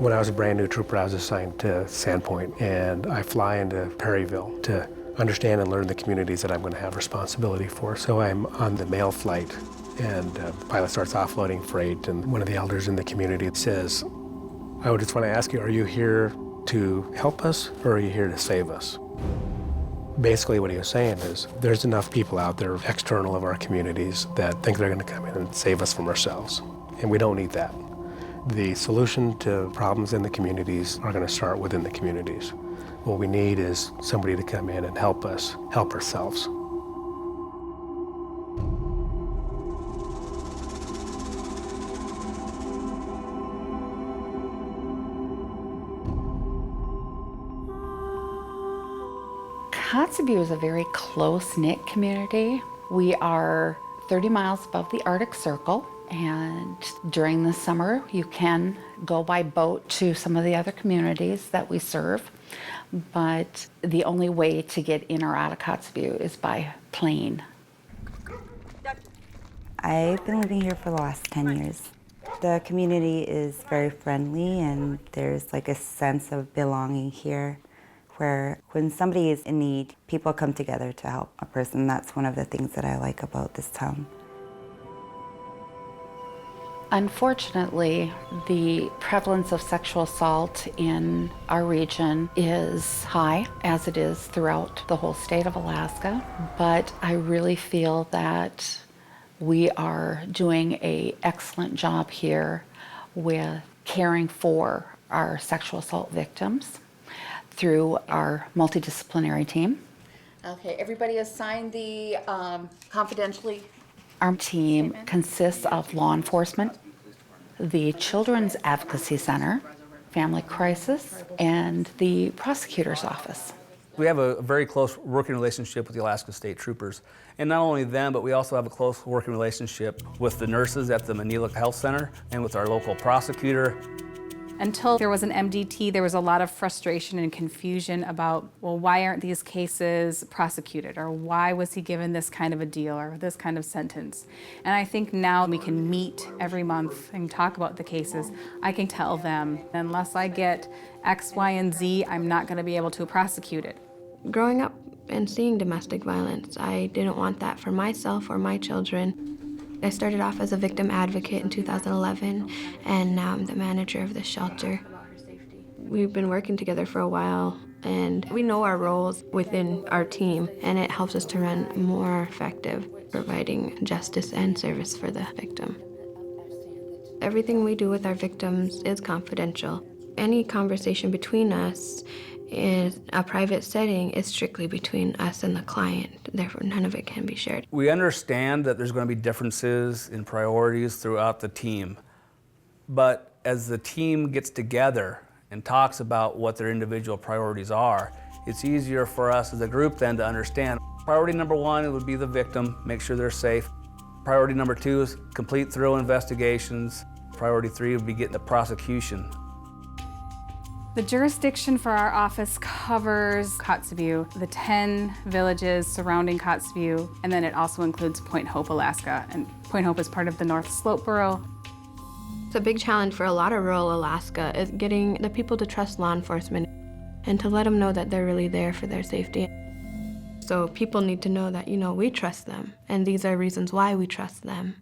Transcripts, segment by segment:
When I was a brand new trooper, I was assigned to Sandpoint, and I fly into Perryville to understand and learn the communities that I'm going to have responsibility for. So I'm on the mail flight, and the pilot starts offloading freight, and one of the elders in the community says, I would just want to ask you, are you here to help us, or are you here to save us? Basically what he was saying is, there's enough people out there external of our communities that think they're going to come in and save us from ourselves, and we don't need that. The solution to problems in the communities are going to start within the communities. What we need is somebody to come in and help us help ourselves. Kotzebue is a very close-knit community. We are 30 miles above the Arctic Circle, and during the summer you can go by boat to some of the other communities that we serve, but the only way to get in or out of Kotzebue is by plane. I've been living here for the last 10 years. The community is very friendly, and there's like a sense of belonging here, where when somebody is in need, people come together to help a person. That's one of the things that I like about this town. Unfortunately, the prevalence of sexual assault in our region is high, as it is throughout the whole state of Alaska. But I really feel that we are doing an excellent job here with caring for our sexual assault victims through our multidisciplinary team. Okay, everybody has signed the confidentially. Our team consists of law enforcement, the Children's Advocacy Center, Family Crisis, and the prosecutor's office. We have a very close working relationship with the Alaska State Troopers. And not only them, but we also have a close working relationship with the nurses at the Manila Health Center and with our local prosecutor. Until there was an MDT, there was a lot of frustration and confusion about, well, why aren't these cases prosecuted? Or why was he given this kind of a deal or this kind of sentence? And I think now we can meet every month and talk about the cases. I can tell them, unless I get X, Y, and Z, I'm not going to be able to prosecute it. Growing up and seeing domestic violence, I didn't want that for myself or my children. I started off as a victim advocate in 2011, and now I'm the manager of the shelter. We've been working together for a while, and we know our roles within our team, and it helps us to run more effective, providing justice and service for the victim. Everything we do with our victims is confidential. Any conversation between us in a private setting is strictly between us and the client. Therefore, none of it can be shared. We understand that there's going to be differences in priorities throughout the team. But as the team gets together and talks about what their individual priorities are, it's easier for us as a group then to understand. Priority number one would be the victim, make sure they're safe. Priority number two is complete thorough investigations. Priority three would be getting the prosecution. The jurisdiction for our office covers Kotzebue, the 10 villages surrounding Kotzebue, and then it also includes Point Hope, Alaska. And Point Hope is part of the North Slope Borough. It's a big challenge for a lot of rural Alaska is getting the people to trust law enforcement and to let them know that they're really there for their safety. So people need to know that, we trust them, and these are reasons why we trust them,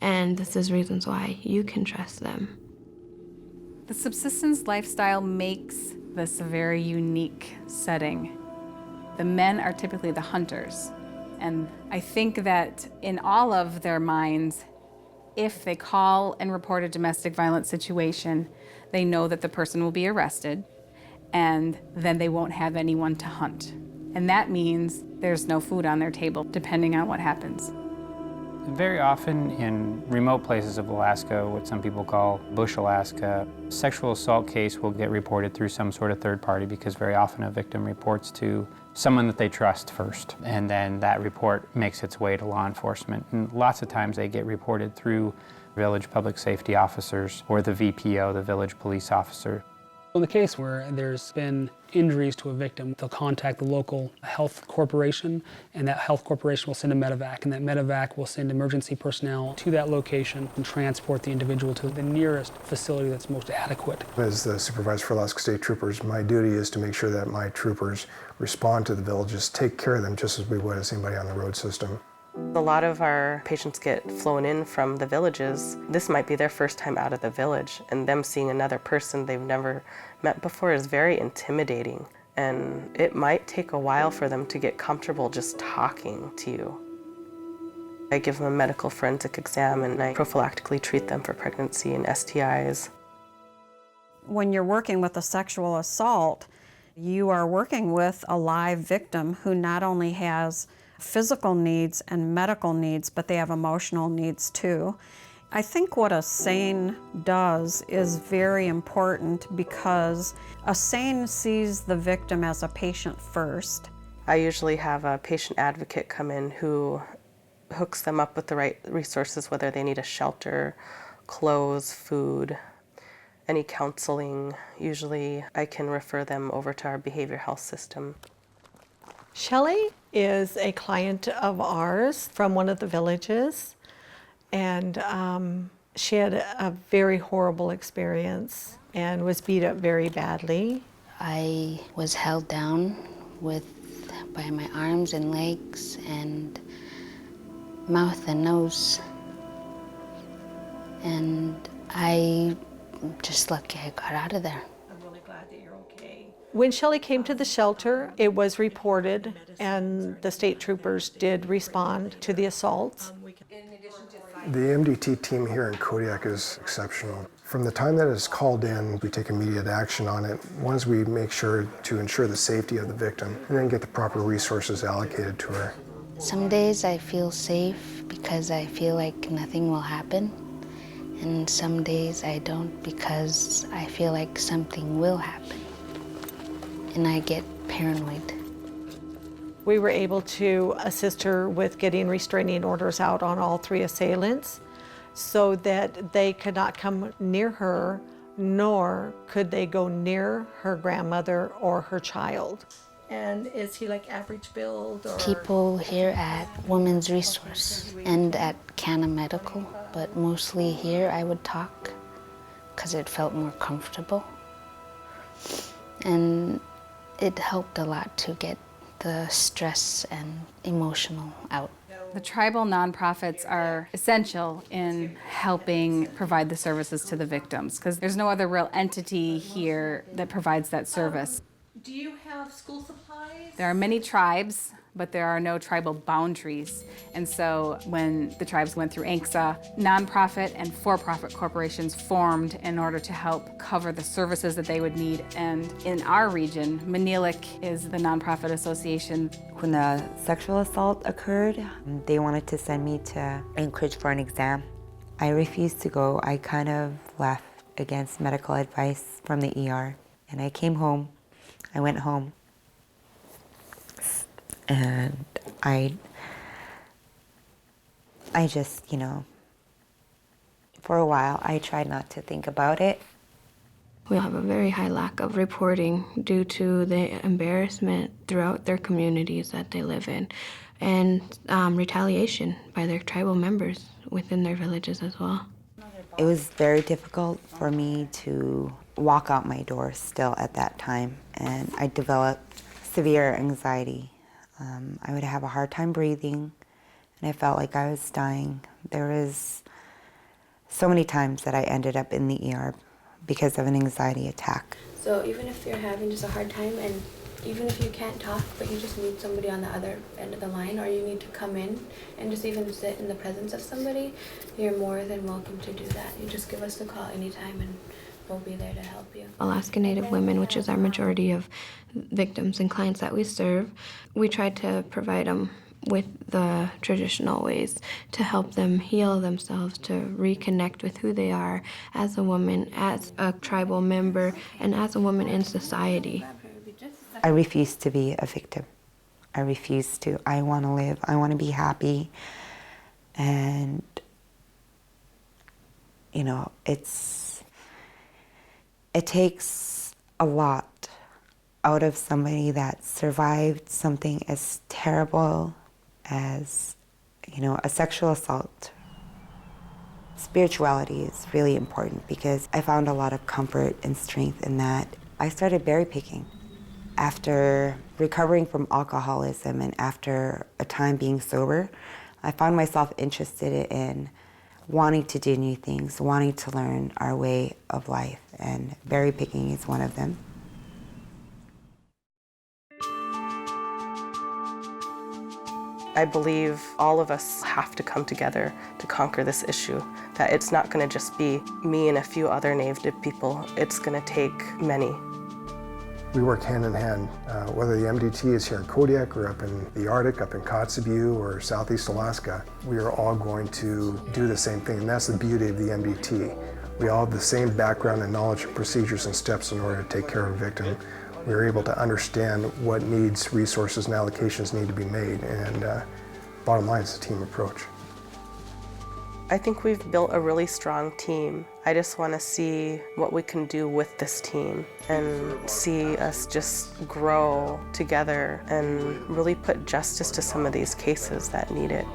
and this is reasons why you can trust them. The subsistence lifestyle makes this a very unique setting. The men are typically the hunters, and I think that in all of their minds, if they call and report a domestic violence situation, they know that the person will be arrested, and then they won't have anyone to hunt. And that means there's no food on their table, depending on what happens. Very often in remote places of Alaska, what some people call bush Alaska, a sexual assault case will get reported through some sort of third party because very often a victim reports to someone that they trust first, and then that report makes its way to law enforcement. And lots of times they get reported through village public safety officers or the VPO, the village police officer. In the case where there's been injuries to a victim, they'll contact the local health corporation, and that health corporation will send a medevac, and that medevac will send emergency personnel to that location and transport the individual to the nearest facility that's most adequate. As the supervisor for Alaska State Troopers, my duty is to make sure that my troopers respond to the villages, take care of them just as we would as anybody on the road system. A lot of our patients get flown in from the villages. This might be their first time out of the village, and them seeing another person they've never met before is very intimidating. And it might take a while for them to get comfortable just talking to you. I give them a medical forensic exam, and I prophylactically treat them for pregnancy and STIs. When you're working with a sexual assault, you are working with a live victim who not only has physical needs and medical needs, but they have emotional needs too. I think what a SANE does is very important because a SANE sees the victim as a patient first. I usually have a patient advocate come in who hooks them up with the right resources, whether they need a shelter, clothes, food, any counseling. Usually I can refer them over to our behavioral health system. Shelley is a client of ours from one of the villages, and she had a very horrible experience and was beat up very badly. I was held down by my arms and legs and mouth and nose, and I'm just lucky I got out of there. When Shelley came to the shelter, it was reported, and the state troopers did respond to the assaults. The MDT team here in Kodiak is exceptional. From the time that it's called in, we take immediate action on it. Once we make sure to ensure the safety of the victim, and then get the proper resources allocated to her. Some days I feel safe because I feel like nothing will happen. And some days I don't because I feel like something will happen. And I get paranoid. We were able to assist her with getting restraining orders out on all three assailants so that they could not come near her, nor could they go near her grandmother or her child. And is he like average build? Or? People here at Women's Resource and at Canna Medical, but mostly here I would talk because it felt more comfortable. And it helped a lot to get the stress and emotional out. The tribal nonprofits are essential in helping provide the services to the victims because there's no other real entity here that provides that service. Do you have school supplies? There are many tribes, but there are no tribal boundaries. And so when the tribes went through ANCSA, nonprofit and for-profit corporations formed in order to help cover the services that they would need. And in our region, Manilik is the nonprofit association. When the sexual assault occurred, they wanted to send me to Anchorage for an exam. I refused to go. I kind of left against medical advice from the ER. And I came home. I went home. And I just, for a while, I tried not to think about it. We have a very high lack of reporting due to the embarrassment throughout their communities that they live in, and retaliation by their tribal members within their villages as well. It was very difficult for me to walk out my door still at that time, and I developed severe anxiety. I would have a hard time breathing, and I felt like I was dying. There was so many times that I ended up in the ER because of an anxiety attack. So even if you're having just a hard time, and even if you can't talk, but you just need somebody on the other end of the line, or you need to come in and just even sit in the presence of somebody, you're more than welcome to do that. You just give us a call anytime and we'll be there to help you. Alaska Native women, which is our majority of victims and clients that we serve, we try to provide them with the traditional ways to help them heal themselves, to reconnect with who they are as a woman, as a tribal member, and as a woman in society. I refuse to be a victim. I refuse to. I want to live. I want to be happy. And, it takes a lot out of somebody that survived something as terrible as, a sexual assault. Spirituality is really important because I found a lot of comfort and strength in that. I started berry picking. After recovering from alcoholism and after a time being sober, I found myself interested in wanting to do new things, wanting to learn our way of life, and berry picking is one of them. I believe all of us have to come together to conquer this issue, that it's not going to just be me and a few other Native people, it's going to take many. We work hand in hand, whether the MDT is here in Kodiak or up in the Arctic, up in Kotzebue or Southeast Alaska, we are all going to do the same thing, and that's the beauty of the MDT. We all have the same background and knowledge of procedures and steps in order to take care of a victim. We are able to understand what needs, resources, and allocations need to be made, and bottom line, it's a team approach. I think we've built a really strong team. I just want to see what we can do with this team and see us just grow together and really put justice to some of these cases that need it.